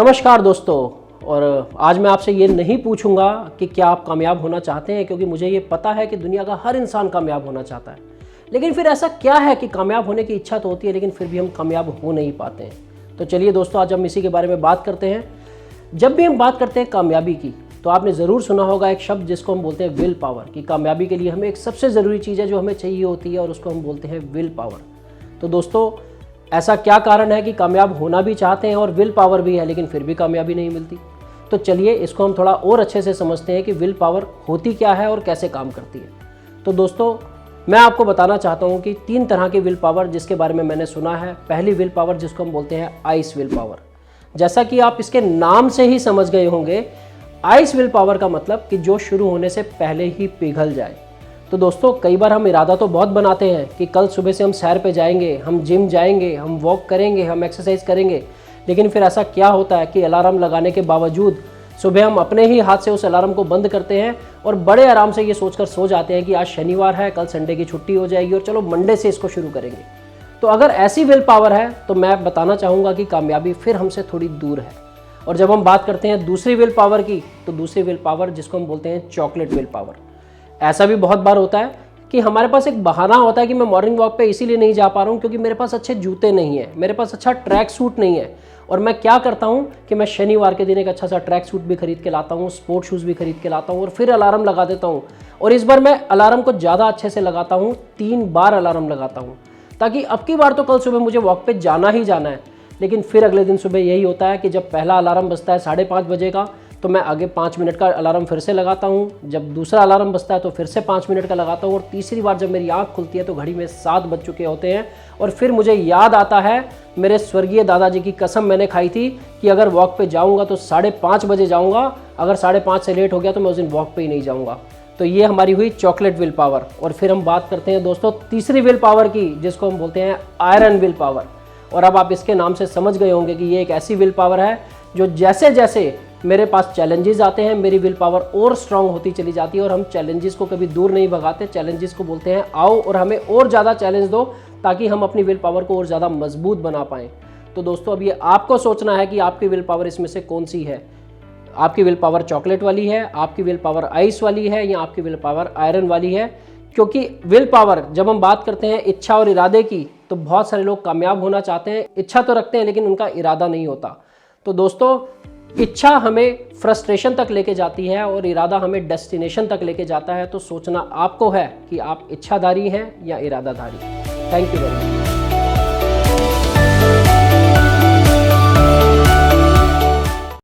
नमस्कार दोस्तों। और आज मैं आपसे ये नहीं पूछूंगा कि क्या आप कामयाब होना चाहते हैं, क्योंकि मुझे ये पता है कि दुनिया का हर इंसान कामयाब होना चाहता है। लेकिन फिर ऐसा क्या है कि कामयाब होने की इच्छा तो होती है लेकिन फिर भी हम कामयाब हो नहीं पाते हैं। तो चलिए दोस्तों, आज हम इसी के बारे में बात करते हैं। जब भी हम बात करते हैं कामयाबी की, तो आपने ज़रूर सुना होगा एक शब्द जिसको हम बोलते हैं विल पावर, कि कामयाबी के लिए हमें एक सबसे ज़रूरी चीज़ है जो हमें चाहिए होती है, और उसको हम बोलते हैं विल पावर। तो दोस्तों, ऐसा क्या कारण है कि कामयाब होना भी चाहते हैं और विल पावर भी है लेकिन फिर भी कामयाबी नहीं मिलती? तो चलिए इसको हम थोड़ा और अच्छे से समझते हैं कि विल पावर होती क्या है और कैसे काम करती है। तो दोस्तों, मैं आपको बताना चाहता हूँ कि 3 तरह की विल पावर जिसके बारे में मैंने सुना है। पहली विल पावर जिसको हम बोलते हैं आइस विल पावर। जैसा कि आप इसके नाम से ही समझ गए होंगे, आइस विल पावर का मतलब कि जो शुरू होने से पहले ही पिघल जाए। तो दोस्तों, कई बार हम इरादा तो बहुत बनाते हैं कि कल सुबह से हम सैर पे जाएंगे, हम जिम जाएंगे, हम वॉक करेंगे, हम एक्सरसाइज करेंगे। लेकिन फिर ऐसा क्या होता है कि अलार्म लगाने के बावजूद सुबह हम अपने ही हाथ से उस अलार्म को बंद करते हैं और बड़े आराम से ये सोचकर सो जाते हैं कि आज शनिवार है, कल संडे की छुट्टी हो जाएगी और चलो मंडे से इसको शुरू करेंगे। तो अगर ऐसी विल पावर है तो मैं बताना चाहूँगा कि कामयाबी फिर हमसे थोड़ी दूर है। और जब हम बात करते हैं दूसरी विल पावर की, तो दूसरी विल पावर जिसको हम बोलते हैं चॉकलेट विल पावर। ऐसा भी बहुत बार होता है कि हमारे पास एक बहाना होता है कि मैं मॉर्निंग वॉक पे इसीलिए नहीं जा पा रहा हूँ क्योंकि मेरे पास अच्छे जूते नहीं है, मेरे पास अच्छा ट्रैक सूट नहीं है। और मैं क्या करता हूँ कि मैं शनिवार के दिन एक अच्छा सा ट्रैक सूट भी खरीद के लाता हूँ, स्पोर्ट शूज़ भी खरीद के लाता हूँ और फिर अलार्म लगा देता हूँ। और इस बार मैं अलार्म को ज़्यादा अच्छे से लगाता हूँ, 3 बार अलार्म लगाता हूँ, ताकि अब की बार तो कल सुबह मुझे वॉक पे जाना ही जाना है। लेकिन फिर अगले दिन सुबह यही होता है कि जब पहला अलार्म बजता है 5:30 बजे का, तो मैं आगे 5 मिनट का अलार्म फिर से लगाता हूँ। जब दूसरा अलार्म बजता है तो फिर से 5 मिनट का लगाता हूँ, और तीसरी बार जब मेरी आँख खुलती है तो घड़ी में 7 बज चुके होते हैं। और फिर मुझे याद आता है, मेरे स्वर्गीय दादाजी की कसम मैंने खाई थी कि अगर वॉक पे जाऊँगा तो 5:30 बजे जाऊँगा, अगर 5:30 से लेट हो गया तो मैं उस दिन वॉक पे ही नहीं जाऊँगा। तो ये हमारी हुई चॉकलेट विल पावर। और फिर हम बात करते हैं दोस्तों तीसरी विल पावर की, जिसको हम बोलते हैं आयरन विल पावर। और अब आप इसके नाम से समझ गए होंगे कि ये एक ऐसी विल पावर है जो जैसे जैसे मेरे पास चैलेंजेस आते हैं, मेरी विल पावर और स्ट्रांग होती चली जाती है। और हम चैलेंजेस को कभी दूर नहीं भगाते, चैलेंजेस को बोलते हैं आओ और हमें और ज़्यादा चैलेंज दो, ताकि हम अपनी विल पावर को और ज़्यादा मजबूत बना पाएँ। तो दोस्तों, अब ये आपको सोचना है कि आपकी विल पावर इसमें से कौन सी है। आपकी विल पावर चॉकलेट वाली है, आपकी विल पावर आइस वाली है, या आपकी विल पावर आयरन वाली है। क्योंकि विल पावर जब हम बात करते हैं इच्छा और इरादे की, तो बहुत सारे लोग कामयाब होना चाहते हैं, इच्छा तो रखते हैं लेकिन उनका इरादा नहीं होता। तो दोस्तों, इच्छा हमें फ्रस्ट्रेशन तक लेके जाती है और इरादा हमें डेस्टिनेशन तक लेके जाता है। तो सोचना आपको है कि आप इच्छाधारी हैं या इरादाधारी। Thank you very much.